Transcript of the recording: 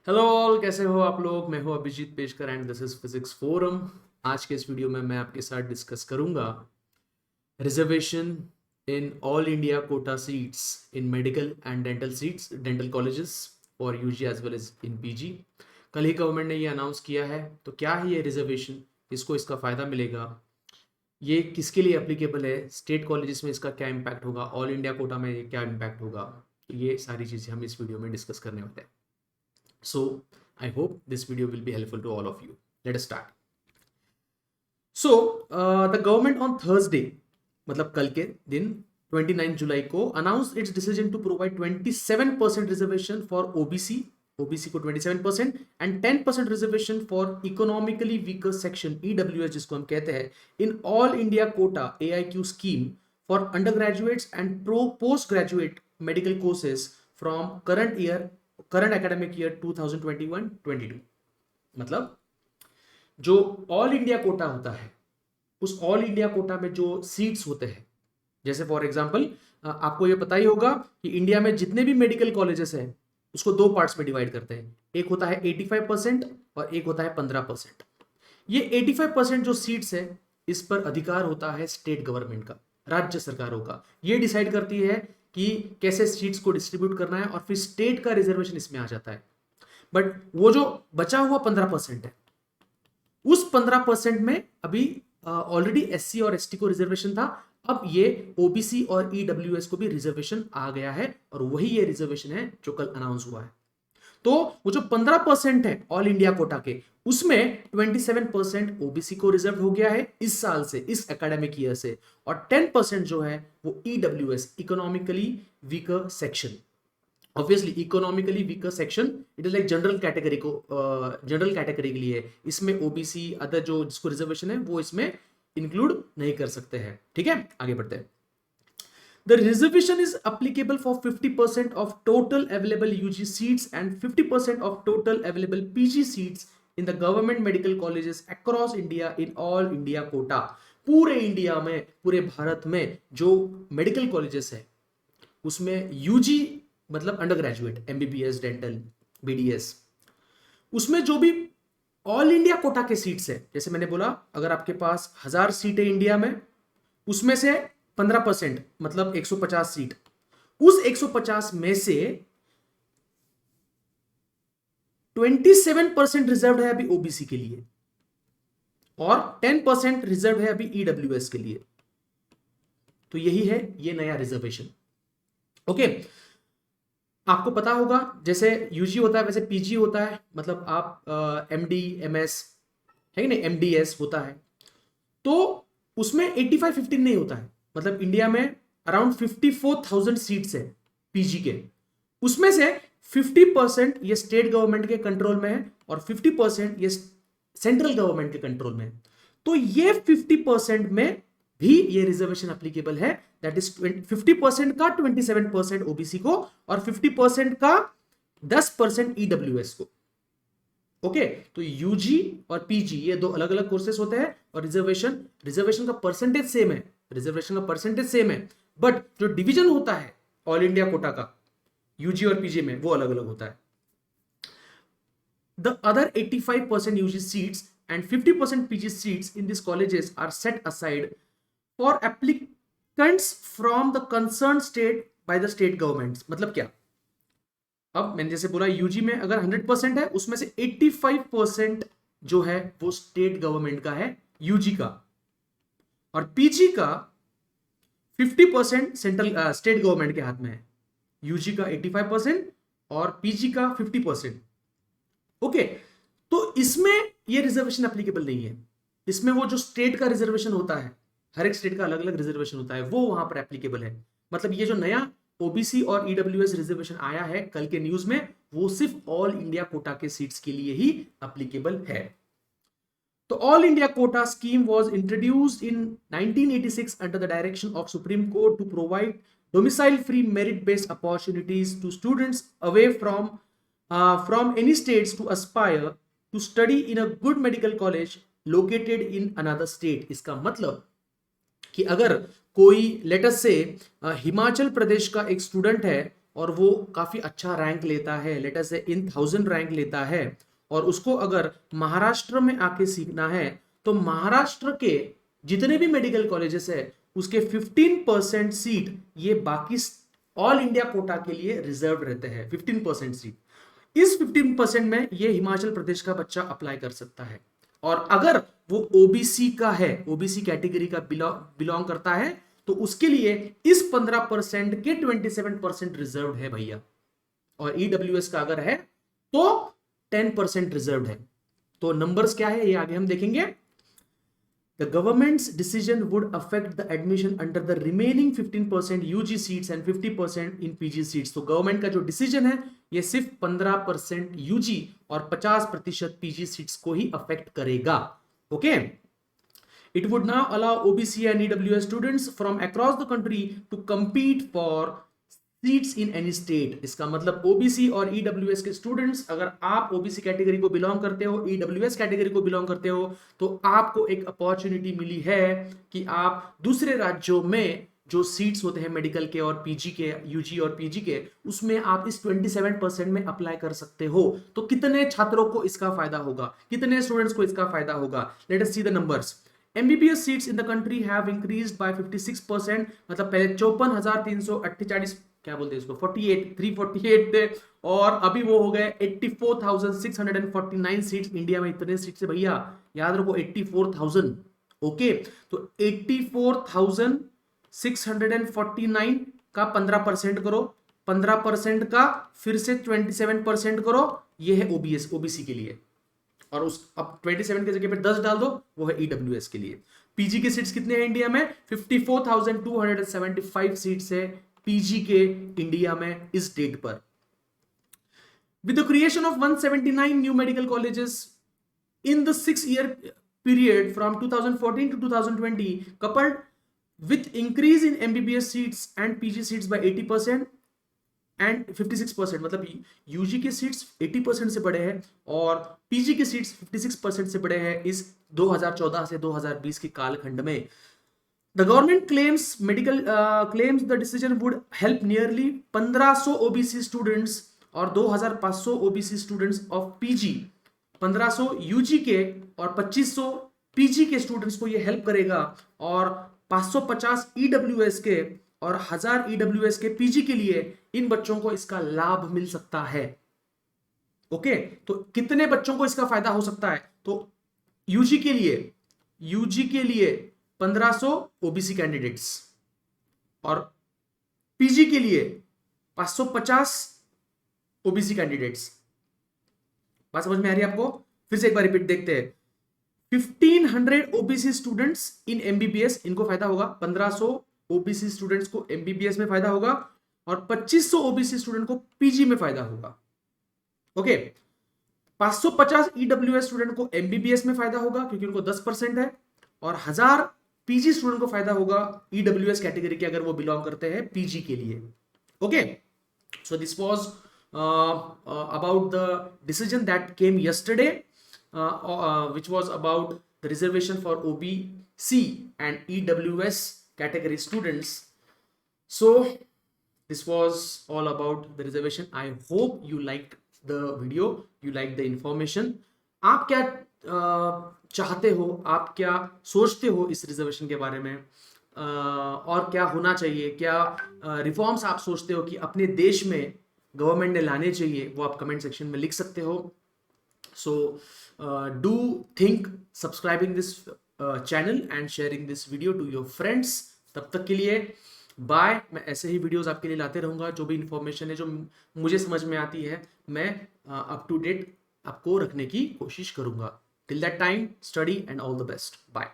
Hello all, कैसे हो आप लोग। मैं हूं Abhijit Peshkar and this is physics forum. आज के इस वीडियो में मैं आपके साथ डिस्कस करूंगा reservation in all India quota seats in medical and dental seats, dental colleges for UG as well as in PG. कल ही गवर्नमेंट ने ये अनाउंस किया है। तो क्या है ये रिजर्वेशन, किसको इसका फ़ायदा मिलेगा, ये किसके लिए एप्लीकेबल है, स्टेट कॉलेजेस में इसका क्या इम्पैक्ट होगा, ऑल इंडिया कोटा में ये क्या इम्पैक्ट होगा। तो ये सारी चीज़ें हम इस वीडियो में डिस्कस करने वाले हैं। So I hope this video will be helpful to all of you. Let us start. So the government on Thursday, मतलब कल के दिन 29 जुलाई को announced its decision to provide 27% reservation for OBC को 27% and 10% reservation for economically weaker section EWS जिसको हम कहते हैं in all India quota AIQ scheme for undergraduates and postgraduate medical courses from current academic year 2021-22। मतलब जो all India Kota होता है, उस ऑल इंडिया कोटा में जो सीट्स होते हैं, जैसे फॉर एग्जांपल आपको ये पता ही होगा कि इंडिया में जितने भी मेडिकल कॉलेजेस हैं उसको दो पार्ट्स में डिवाइड करते हैं। एक होता है 85% और एक होता है 15%। ये 85% जो सीट्स है, इस पर अधिकार होता है स्टेट गवर्नमेंट का, राज्य सरकारों का। ये डिसाइड करती है कि कैसे सीट्स को डिस्ट्रीब्यूट करना है और फिर स्टेट का रिजर्वेशन इसमें आ जाता है। बट वो जो बचा हुआ 15% है, उस 15% में अभी ऑलरेडी एससी और एसटी को रिजर्वेशन था। अब ये ओबीसी और ईडब्ल्यूएस को भी रिजर्वेशन आ गया है और वही ये रिजर्वेशन है जो कल अनाउंस हुआ है। तो वो जो 15% है ऑल इंडिया कोटा के, उसमें 27% ओबीसी को रिजर्व हो गया है इस साल से, इस एकेडमिक ईयर से, और 10% जो है वो EWS, economically weaker section. Obviously economically weaker section it is like general category को, जनरल कैटेगरी के लिए इसमें ओबीसी अदर जो जिसको रिजर्वेशन है वो इसमें इंक्लूड नहीं कर सकते हैं। ठीक है, आगे बढ़ते हैं। The reservation is applicable for 50% of total available UG seats and 50% of total available PG seats in the government medical colleges across India in all India quota। पूरे इंडिया में, पूरे भारत में जो मेडिकल कॉलेजेस है उसमें यूजी मतलब under graduate, MBBS, dental, BDS, उसमें जो भी ऑल इंडिया कोटा के सीट्स है, जैसे मैंने बोला अगर आपके पास 1000 सीट है इंडिया में, उसमें से 15% मतलब 150 सीट, उस 150 में से 27% रिजर्व है अभी ओबीसी के लिए और 10% रिजर्व है अभी ईडब्ल्यूएस के लिए। तो यही है ये नया रिजर्वेशन। ओके, आपको पता होगा जैसे यूजी होता है वैसे पीजी होता है, मतलब आप एमडी, एमएस है कि नहीं, एमडीएस होता है। तो उसमें 85-15 नहीं होता है, मतलब इंडिया में अराउंड 54,000 सीट्स है पीजी के, उसमें से 50% ये स्टेट गवर्नमेंट के कंट्रोल में है और 50% ये सेंट्रल गवर्नमेंट के कंट्रोल में है। तो ये 50% में भी ये रिजर्वेशन एप्लीकेबल है, दैट इज 50% का 27% ओबीसी को और 50% का 10% ईडब्ल्यूएस को। ओके, तो यूजी और पीजी ये दो अलग अलग कोर्सेस होते हैं और रिजर्वेशन का परसेंटेज सेम है, बट जो डिवीजन होता है ऑल इंडिया कोटा का यूजी और पीजी में वो अलग अलग होता है। The other 85% UG seats and 50% PG seats in these colleges are set aside for applicants from the concerned state by the state governments। मतलब क्या, अब मैंने जैसे बोला यूजी में अगर 100% है उसमें से 85% जो है वो स्टेट गवर्नमेंट का है यूजी का, और पीजी का 50% सेंट्रल स्टेट गवर्नमेंट के हाथ में है। यूजी का 85% और पीजी का 50%। ओके, तो इसमें ये रिजर्वेशन एप्लीकेबल नहीं है। इसमें वो जो स्टेट का रिजर्वेशन होता है, हर एक स्टेट का अलग अलग रिजर्वेशन होता है, वो वहां पर एप्लीकेबल है। मतलब ये जो नया ओबीसी और ईडब्ल्यूएस रिजर्वेशन आया है कल के न्यूज में, वो सिर्फ ऑल इंडिया कोटा के सीट्स के लिए ही एप्लीकेबल है। तो all India quota scheme was introduced in 1986 under the direction of Supreme Court to provide domicile free merit based opportunities to students away from any states to aspire to study in a good medical college located in another state। इसका मतलब कि अगर कोई let's say Himachal Pradesh का एक student है और वो काफी अच्छा रैंक लेता है, लेट अस से इन 1000 रैंक लेता है, और उसको अगर महाराष्ट्र में आके सीखना है तो महाराष्ट्र के जितने भी मेडिकल कॉलेजेस है उसके 15% सीट ये बाकी ऑल इंडिया कोटा के लिए रिजर्व रहते हैं। 15% सीट, इस 15% में ये हिमाचल प्रदेश का बच्चा अप्लाई कर सकता है। और अगर वो ओबीसी का है, ओबीसी कैटेगरी का बिलोंग करता है, तो उसके लिए इस 15% के 27% रिजर्व है भैया, और ईडब्ल्यूएस का अगर है तो 10% रिजर्व है। तो नंबर्स क्या है ये आगे हम देखेंगे। The government's decision would affect the admission under the remaining 15% UG seats and 50% in PG seats। तो गवर्नमेंट का जो डिसीजन है ये सिर्फ 15% UG और 50% PG सीट्स को ही अफेक्ट करेगा। Okay, It would now allow OBC and EWS students from across the country to compete for seats in any state। इसका मतलब OBC और EWS के स्टूडेंट्स, अगर आप OBC कैटेगरी को बिलोंग करते हो, EWS कैटेगरी को बिलोंग करते हो, तो आपको एक अपॉर्चुनिटी मिली है कि आप दूसरे राज्यों में जो सीट्स होते हैं मेडिकल के और पीजी के, यूजी और पीजी के, उसमें आप इस 27% में अप्लाई कर सकते हो। तो कितने छात्रों को इसका फायदा होगा, कितने स्टूडेंट्स को इसका फायदा होगा? Let us see the numbers. MBBS seats in the country have increased by 56%, मतलब पहले 54,348, क्या बोलते हैं इसको, 348 थे, और अभी वो हो गए 84,649 सीट्स। इंडिया में इतने सीट्स है भैया, याद रखो 84,000। ओके, तो 84,649 का 15% करो, 15% का फिर से 27% करो, ये है ओबीसी के लिए, और उस अब 27 की जगह पे 10 डाल दो, वो है ईडब्ल्यूएस के लिए। पीजी के सीट्स कितने हैं इंडिया में? 54,275 सीट्स है पीजी के इंडिया में इस डेट पर। With the creation of 179 new medical colleges in the 6-year period from 2014 to 2020, coupled with increase in MBBS seats and PG seats by 80% and 56%, मतलब यूजी के सीट्स 80% से बढ़े हैं और पीजी के सीट्स 56% से बढ़े हैं इस 2014 से 2020 के कालखंड में। The government claims the decision would help nearly 1500 OBC students और 2500 OBC students of PG. 1500 UG के और 2500 पीजी के स्टूडेंट्स को ये हेल्प करेगा, और 550 ईडब्ल्यूएस के और 1000 ईडब्ल्यूएस के पीजी के लिए इन बच्चों को इसका लाभ मिल सकता है। ओके, तो कितने बच्चों को इसका फायदा हो सकता है? तो यूजी के लिए 1500 ओबीसी कैंडिडेट्स और पीजी के लिए 550 ओबीसी कैंडिडेट्स। बात समझ में आ रही है आपको? फिर से एक बार रिपीट देखते हैं। 1500 ओबीसी स्टूडेंट्स इन एमबीबीएस, इनको फायदा होगा। 1500 ओबीसी स्टूडेंट्स को एमबीबीएस में फायदा होगा और 2500 ओबीसी स्टूडेंट को पीजी में फायदा होगा। ओके, 550 ईडब्ल्यूएस स्टूडेंट को एमबीबीएस में फायदा होगा क्योंकि उनको 10% है, और 1000 पीजी स्टूडेंट को फायदा होगा ईडब्ल्यूएस कैटेगरी के अगर वो बिलोंग करते हैं पीजी के लिए। Okay, so this was about the decision that came yesterday, which was about the reservation for OBC and EWS category students. So this was all about the reservation. I hope you liked the video, you liked the information. आप क्या चाहते हो, आप क्या सोचते हो इस reservation के बारे में, और क्या होना चाहिए, क्या रिफॉर्म्स आप सोचते हो कि अपने देश में गवर्नमेंट ने लाने चाहिए, वो आप कमेंट सेक्शन में लिख सकते हो। So do think subscribing this channel and sharing this video to your friends। तब तक के लिए बाय। मैं ऐसे ही वीडियोस आपके लिए लाते रहूंगा। जो भी इंफॉर्मेशन है जो मुझे समझ में आती है मैं अप टू डेट आपको रखने की कोशिश करूंगा। Till that time, study and all the best. Bye.